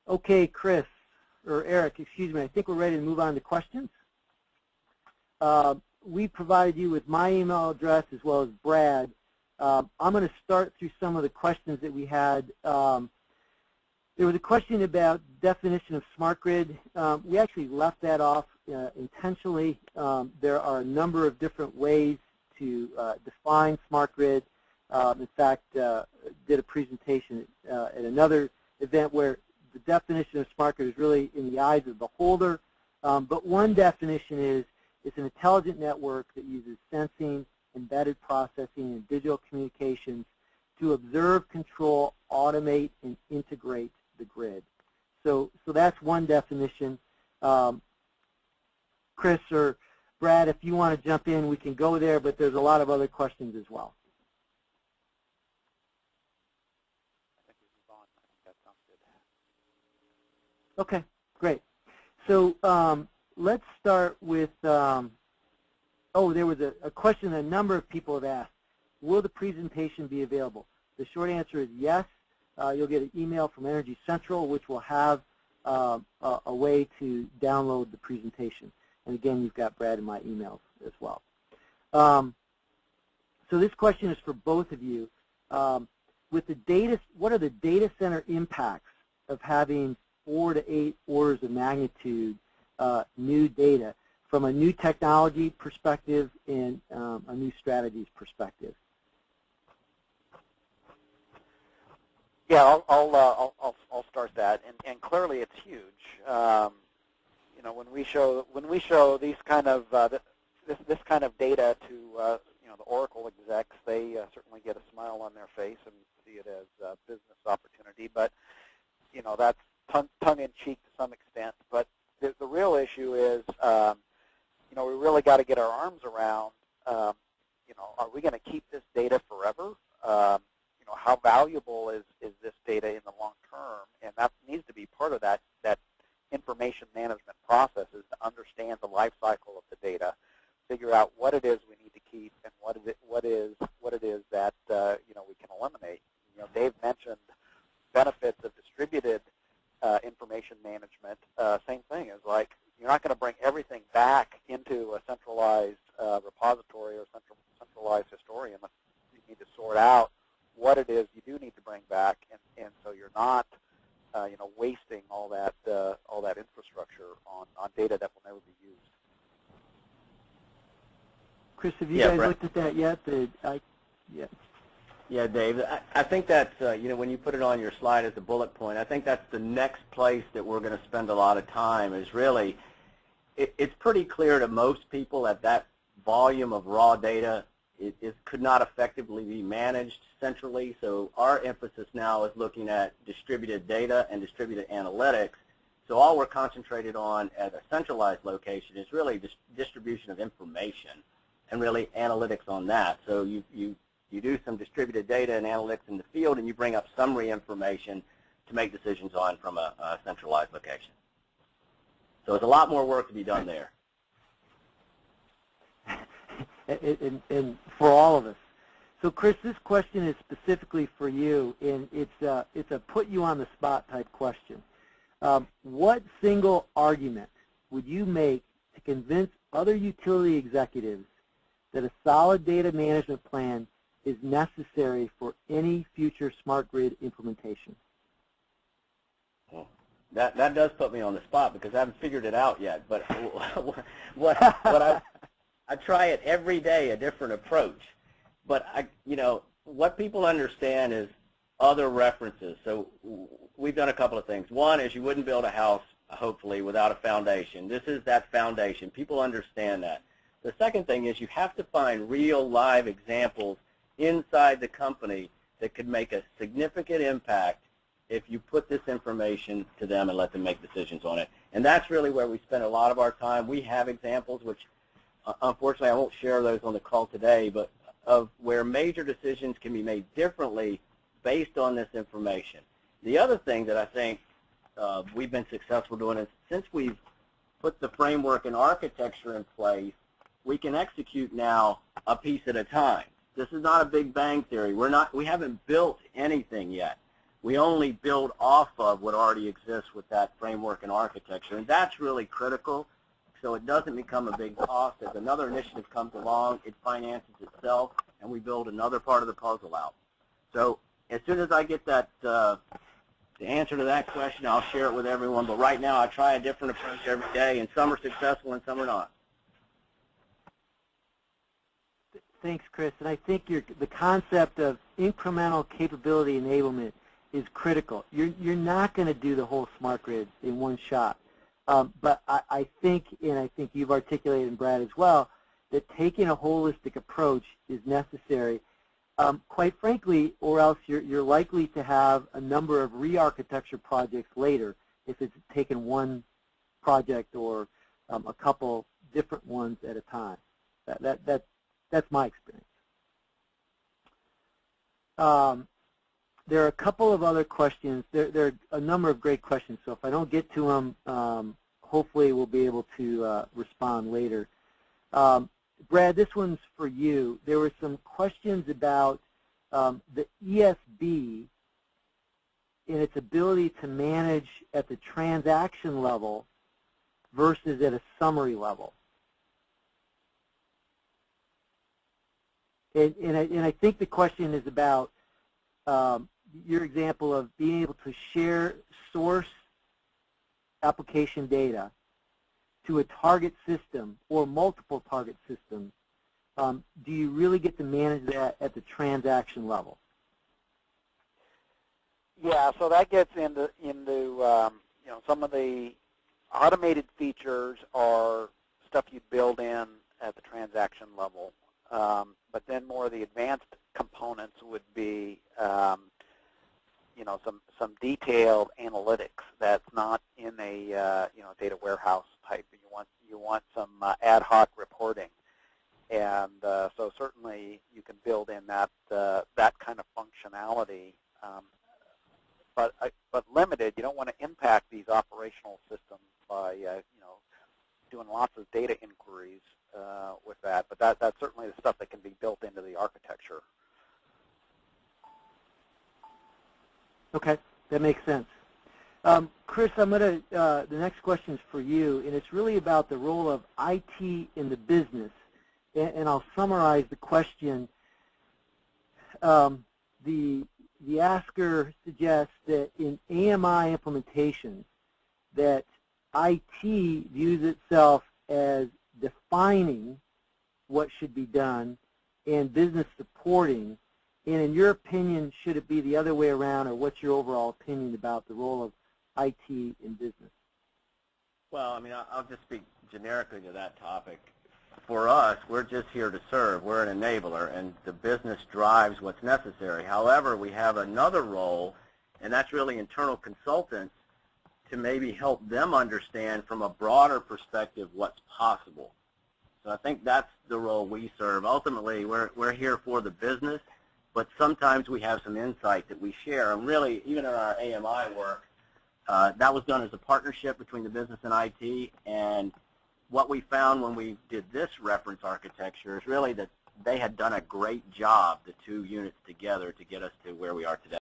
Okay, Chris, or Eric, excuse me, I think we're ready to move on to questions. We provided you with my email address as well as Brad. I'm going to start through some of the questions that we had. There was a question about definition of smart grid. We actually left that off intentionally. There are a number of different ways to define smart grid. In fact, did a presentation at another event where the definition of smart grid is really in the eyes of the beholder. But one definition is it's an intelligent network that uses sensing, embedded processing, and digital communications to observe, control, automate, and integrate the grid. So that's one definition. Chris or Brad, if you want to jump in, we can go there, but there's a lot of other questions as well. Okay, great. So let's start with, there was a question a number of people have asked. Will the presentation be available? The short answer is yes. You'll get an email from Energy Central, which will have a way to download the presentation. And again, you've got Brad and my emails as well. So this question is for both of you. With the data, what are the data center impacts of having 4 to 8 orders of magnitude new data from a new technology perspective and a new strategies perspective? Yeah, I'll start that, and clearly it's huge. You know, when we show these kind of this kind of data to you know, the Oracle execs, they certainly get a smile on their face and see it as a business opportunity. But you know, that's tongue in cheek to some extent. But the real issue is, you know, we really got to get our arms around. You know, are we going to keep this data forever? You know, how valuable is this data in the long term? And that needs to be part of that information management process, is to understand the life cycle of the data, figure out what it is we need to keep and what it is that you know, we can eliminate. You know, Dave mentioned benefits of distributed information management. Same thing, is like, you're not going to bring everything back into a centralized repository or centralized historian. You need to sort out what it is you do need to bring back, and so you're not you know, wasting all that infrastructure on data that will never be used. Chris, have you guys looked at that yet? Yeah, Dave. I think that's, you know, when you put it on your slide as a bullet point, I think that's the next place that we're going to spend a lot of time. Is really, it's pretty clear to most people that that volume of raw data it could not effectively be managed centrally. So our emphasis now is looking at distributed data and distributed analytics. So all we're concentrated on at a centralized location is really distribution of information and really analytics on that. So you do some distributed data and analytics in the field, and you bring up summary information to make decisions on from a centralized location. So there's a lot more work to be done there. And for all of us. So Chris, this question is specifically for you, and it's a put you on the spot type question. What single argument would you make to convince other utility executives that a solid data management plan is necessary for any future smart grid implementation? Well, that does put me on the spot because I haven't figured it out yet. But what I try it every day, a different approach. But you know, what people understand is other references. So we've done a couple of things. One is you wouldn't build a house, hopefully, without a foundation. This is that foundation. People understand that. The second thing is you have to find real live examples inside the company that could make a significant impact if you put this information to them and let them make decisions on it. And that's really where we spend a lot of our time. We have examples, which unfortunately I won't share those on the call today, but of where major decisions can be made differently based on this information. The other thing that I think we've been successful doing is since we've put the framework and architecture in place, we can execute now a piece at a time. This is not a big bang theory. We haven't built anything yet. We only build off of what already exists with that framework and architecture, and that's really critical. So it doesn't become a big cost. As another initiative comes along, it finances itself, and we build another part of the puzzle out. So as soon as I get that the answer to that question, I'll share it with everyone. But right now, I try a different approach every day, and some are successful and some are not. Thanks, Chris. And I think the concept of incremental capability enablement is critical. You're not going to do the whole smart grid in one shot. But I think, and I think you've articulated, and Brad as well, that taking a holistic approach is necessary, quite frankly, or else you're likely to have a number of re-architecture projects later if it's taken one project or a couple different ones at a time. That's my experience. There are a couple of other questions. There are a number of great questions, so if I don't get to them, hopefully we'll be able to respond later. Brad, this one's for you. There were some questions about the ESB and its ability to manage at the transaction level versus at a summary level. And I think the question is about your example of being able to share source application data to a target system or multiple target systems. Do you really get to manage that at the transaction level? Yeah, so that gets into you know, some of the automated features are stuff you build in at the transaction level. But then more of the advanced components would be, you know, some detailed analytics that's not in a you know, data warehouse type. You want some ad hoc reporting, and so certainly you can build in that that kind of functionality, but limited. You don't want to impact these operational systems by you know, doing lots of data inquiries with that, but that's certainly the stuff that can be built into the architecture. Okay, that makes sense. Chris, the next question is for you, and it's really about the role of IT in the business, and I'll summarize the question. The asker suggests that in AMI implementations that IT views itself as defining what should be done and business supporting, and in your opinion, should it be the other way around, or what's your overall opinion about the role of IT in business? Well, I mean, I'll just speak generically to that topic. For us, we're just here to serve. We're an enabler, and the business drives what's necessary. However, we have another role, and that's really internal consultants, to maybe help them understand from a broader perspective what's possible. So I think that's the role we serve. Ultimately, we're here for the business, but sometimes we have some insight that we share. And really, even in our AMI work, that was done as a partnership between the business and IT. And what we found when we did this reference architecture is really that they had done a great job, the two units together, to get us to where we are today.